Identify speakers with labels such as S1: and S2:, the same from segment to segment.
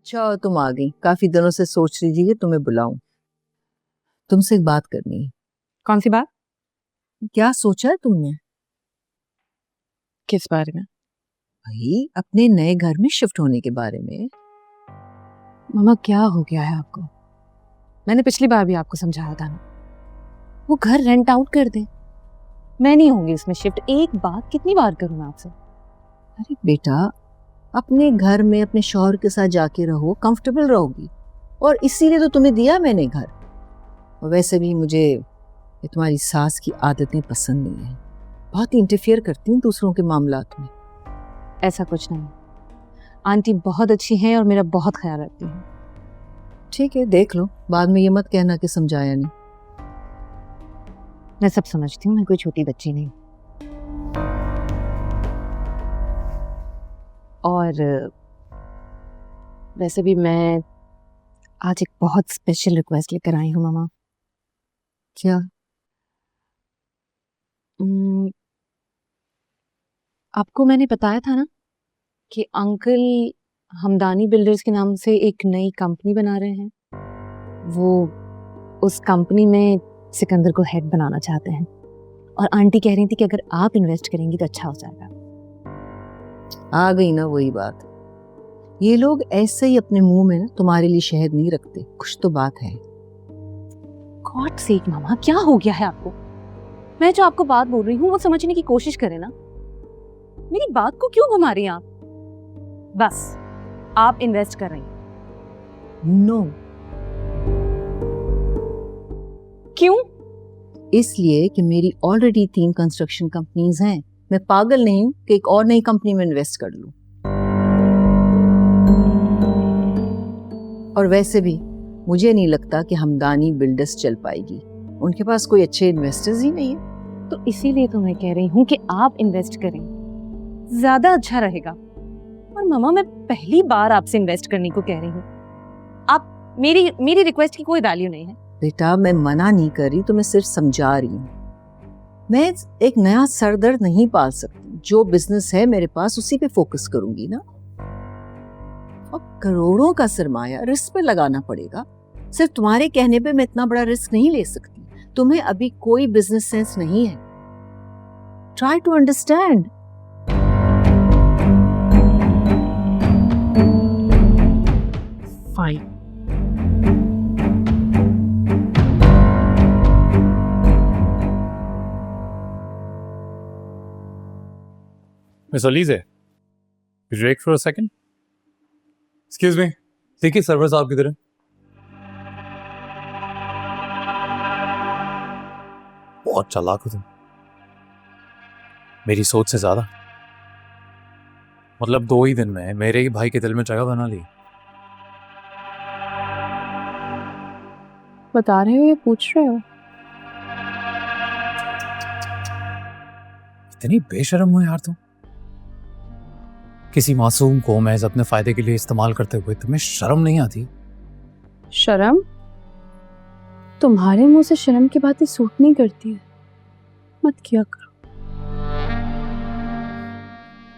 S1: अच्छा तुम आ गई। काफी दिनों से सोच रही थी कि तुम्हें बुलाऊं। तुमसे एक बात करनी है।
S2: कौन सी बात?
S1: क्या सोचा है तुमने?
S2: किस बारे में?
S1: भाई अपने नए घर में शिफ्ट होने के बारे में।
S2: मामा क्या हो गया है आपको? मैंने पिछली बार भी आपको समझाया था ना, वो घर रेंट आउट कर दे। मैं नहीं होंगी इसमें शिफ्ट। एक बात कितनी बार करूं मैं आपसे?
S1: अरे बेटा, अपने घर में अपने शौहर के साथ जाके रहो, कंफर्टेबल रहोगी। और इसीलिए तो तुम्हें दिया मैंने घर। और वैसे भी मुझे ये तुम्हारी सास की आदतें पसंद नहीं है। बहुत इंटरफियर करती हैं दूसरों के मामलात में।
S2: ऐसा कुछ नहीं। आंटी बहुत अच्छी हैं और मेरा बहुत ख्याल रखती हैं।
S1: ठीक है, देख लो, बाद में ये मत कहना कि समझाया नहीं।
S2: मैं सब समझती हूँ, मैं कोई छोटी बच्ची नहीं। और वैसे भी मैं आज एक बहुत स्पेशल रिक्वेस्ट लेकर आई हूँ मामा।
S1: क्या?
S2: आपको मैंने बताया था ना कि अंकल हमदानी बिल्डर्स के नाम से एक नई कंपनी बना रहे हैं। वो उस कंपनी में सिकंदर को हेड बनाना चाहते हैं और आंटी कह रही थी कि अगर आप इन्वेस्ट करेंगी तो अच्छा हो जाएगा।
S1: आ गई ना वही बात। ये लोग ऐसे ही अपने मुंह में ना तुम्हारे लिए शहद नहीं रखते। कुछ तो बात है।
S2: गॉड सेक मामा, क्या हो गया है आपको? मैं जो आपको बात बोल रही हूँ वो समझने की कोशिश करें ना। मेरी बात को क्यों घुमा रही हैं आप? बस आप इन्वेस्ट कर रही हैं।
S1: नो।
S2: क्यों?
S1: इसलिए कि मेरी ऑलरेडी 3 कंस्ट्रक्शन कंपनीज हैं। मैं पागल नहीं हूं कि एक और नई कंपनी में इन्वेस्ट कर लूं। और वैसे भी मुझे नहीं लगता कि हमदानी बिल्डर्स चल पाएगी। उनके पास कोई अच्छे इन्वेस्टर्स ही नहीं है।
S2: तो इसीलिए तो मैं कह रही हूँ कि आप इन्वेस्ट करें, ज्यादा अच्छा रहेगा। और मामा, मैं पहली बार आपसे इन्वेस्ट करने को कह रही हूँ। आप मेरी रिक्वेस्ट की कोई वैल्यू नहीं है।
S1: बेटा, मैं मना नहीं कर रही, तो मैं सिर्फ समझा रही हूँ। मैं एक नया सरदर्द नहीं पाल सकती। जो बिजनेस है मेरे पास उसी पे फोकस करूंगी ना। और करोड़ों का सरमाया रिस्क पे लगाना पड़ेगा। सिर्फ तुम्हारे कहने पे मैं इतना बड़ा रिस्क नहीं ले सकती। तुम्हें अभी कोई बिजनेस सेंस नहीं है। Try to understand.
S2: Fine.
S3: Miss Alize, could you wait for a second? Excuse me. देखिए सर्वर साहब किधर है? बहुत चालाक हो तुम। मेरी सोच से ज्यादा। मतलब 2 ही दिन में मेरे ही भाई के दिल में जगह बना ली।
S2: बता रहे हो या पूछ रहे हो?
S3: इतनी बेशर्म हो यार तुम। किसी मासूम को महज अपने फायदे के लिए इस्तेमाल करते हुए तुम्हें शर्म नहीं आती?
S2: शर्म? तुम्हारे मुंह से शर्म की बातें सूट नहीं करती है। मत किया करो।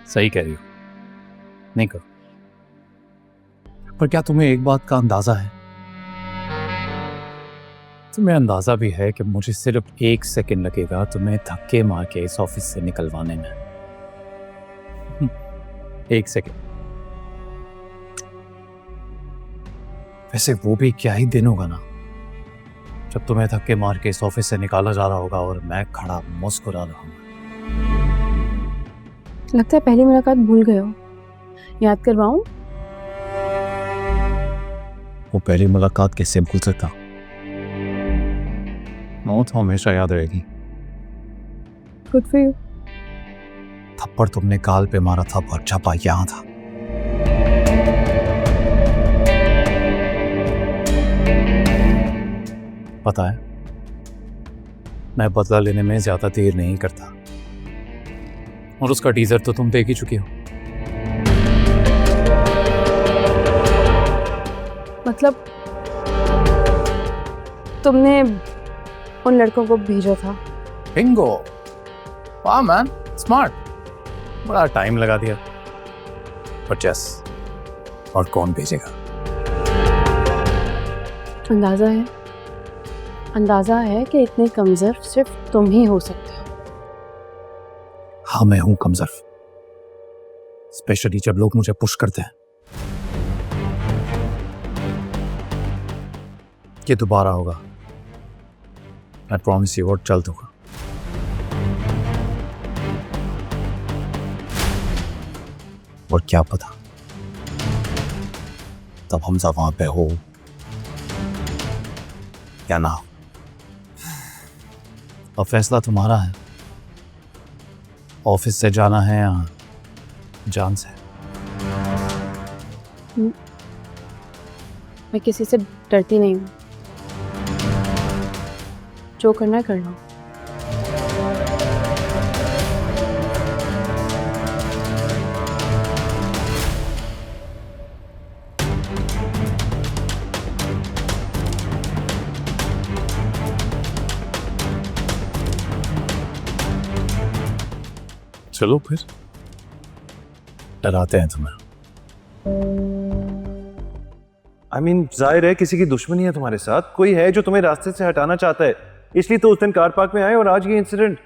S3: सही कह रही हो, नहीं करो। पर क्या तुम्हें एक बात का अंदाजा है? तुम्हें अंदाजा भी है कि मुझे सिर्फ 1 सेकंड लगेगा तुम्हें धक्के मार के इस ऑफिस से निकलवाने में। 1 सेकंड। वैसे वो भी क्या ही दिन होगा ना, जब तुम्हें धक्के मार के इस ऑफिस से निकाला जा रहा होगा और मैं खड़ा मुस्कुरा रहा हूँ।
S2: लगता है पहली मुलाकात भूल गए हो। याद करवाऊं?
S3: वो पहली मुलाकात कैसे भूल सकता? वो तो हमेशा याद रहेगी।
S2: Good for you.
S3: थप्पड़ तुमने गाल पे मारा था और छपा यहाँ था। पता है, मैं बदला लेने में ज्यादा देर नहीं करता। और उसका टीजर तो तुम देख ही चुकी हो।
S2: मतलब तुमने उन लड़कों को भेजा था?
S3: बिंगो! वाह मैन, स्मार्ट। बड़ा टाइम लगा दिया, पर जस और कौन भेजेगा?
S4: अंदाजा है कि इतने कमजोर सिर्फ तुम ही हो सकते हो।
S3: हाँ मैं हूं कमजोर, स्पेशली जब लोग मुझे पुश करते हैं। ये दोबारा होगा, मैं प्रॉमिस यू, और जल्द होगा। और क्या पता तब हमजा वहां पे हो या ना हो। अब फैसला तुम्हारा है, ऑफिस से जाना है या जान से।
S4: मैं किसी से डरती नहीं हूँ, जो करना है कर लो।
S3: चलो फिर, डराते हैं तुम्हें।
S5: I mean, जाहिर है किसी की दुश्मनी है तुम्हारे साथ, कोई है जो तुम्हें रास्ते से हटाना चाहता है, इसलिए तो उस दिन कार पार्क में आए और आज ये इंसिडेंट।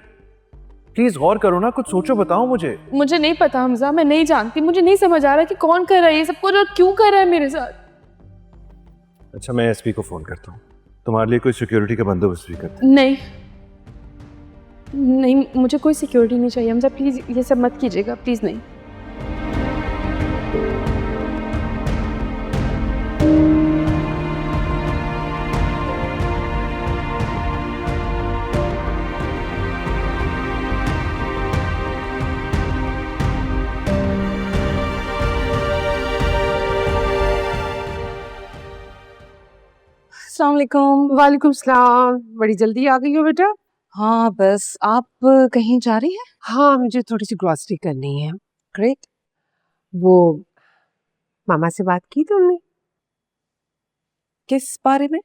S5: प्लीज गौर करो ना, कुछ सोचो, बताओ मुझे।
S4: मुझे नहीं पता हमजा, मैं नहीं जानती, मुझे नहीं समझ आ रहा कि कौन कर रहा है ये सब कुछ और क्यों कर रहा है मेरे साथ।
S5: अच्छा, मैं एसपी को फोन करता हूँ, तुम्हारे लिए कोई सिक्योरिटी का बंदोबस्त भी करते हैं।
S4: नहीं नहीं, मुझे कोई सिक्योरिटी नहीं चाहिए हमजा, प्लीज ये सब मत कीजिएगा, प्लीज नहीं।
S2: अस्सलाम वालेकुम।
S6: वालेकुम सलाम। बड़ी जल्दी आ गई हो बेटा?
S2: हाँ बस, आप कहीं जा रही हैं?
S6: हाँ, मुझे थोड़ी सी ग्रॉसरी करनी है।
S2: ग्रेट।
S6: वो मामा से बात की तुमने?
S2: किस बारे में?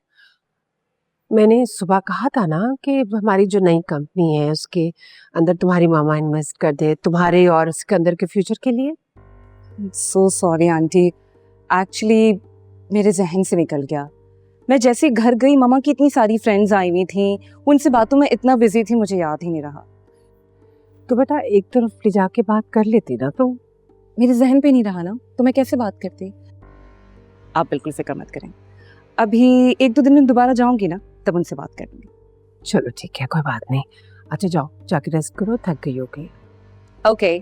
S6: मैंने सुबह कहा था ना कि हमारी जो नई कंपनी है उसके अंदर तुम्हारी मामा इन्वेस्ट कर दे, तुम्हारे और सिकंदर के फ्यूचर के लिए।
S2: सो सॉरी आंटी, एक्चुअली मेरे जहन से निकल गया। मैं जैसे घर गई, मामा की इतनी सारी फ्रेंड्स आई हुई थी, उनसे बातों में इतना बिजी थी, मुझे याद ही नहीं रहा।
S6: तो बेटा एक तरफ ले जाके बात कर लेती ना तुम।
S2: मेरे जहन पे नहीं रहा ना, तो मैं कैसे बात करती। आप बिल्कुल फिक्र मत करें, अभी 1-2 दिन में दोबारा जाऊंगी ना, तब उनसे बात कर लूंगी।
S6: चलो ठीक है, कोई बात नहीं। अच्छा जाओ, जाके रेस्ट करो, थक गई होगी।
S2: ओके।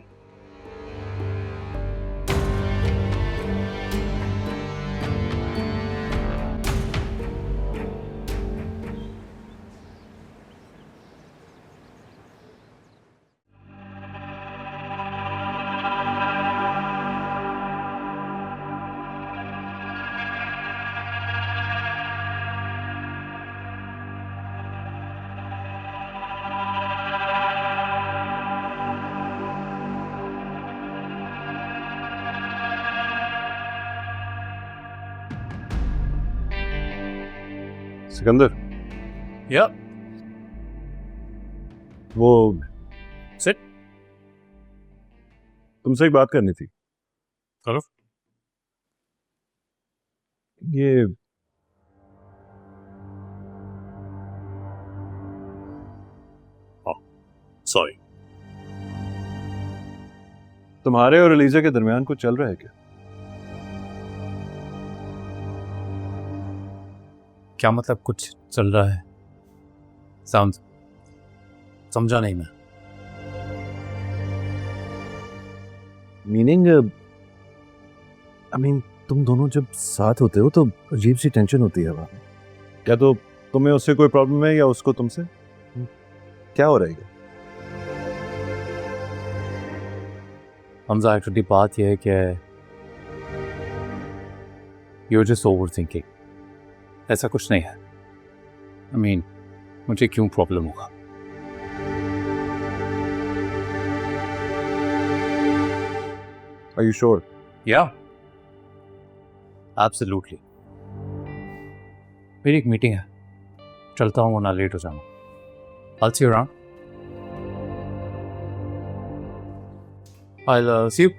S5: सिकंदर,
S3: या
S5: वो
S3: सिट।
S5: तुमसे एक बात करनी थी।
S3: करो।
S5: ये
S3: सॉरी।
S5: तुम्हारे और एलिजा के दरमियान कुछ चल रहा है क्या?
S3: क्या मतलब कुछ चल रहा है? समझा नहीं मैं।
S5: मीनिंग आई मीन, तुम दोनों जब साथ होते हो तो अजीब सी टेंशन होती है हवा में। क्या तो तुम्हें उससे कोई प्रॉब्लम है या उसको तुमसे? क्या हो रहा है?
S3: हमजा, एक्चुअली बात यह है कि यू जस्ट ओवर थिंकिंग। ऐसा कुछ नहीं है। आई मीन, मुझे क्यों प्रॉब्लम होगा?
S5: Are you sure?
S3: Yeah, absolutely. मेरी एक मीटिंग है, चलता हूँ वरना लेट हो जाऊंगा। I'll see you around. I'll see you.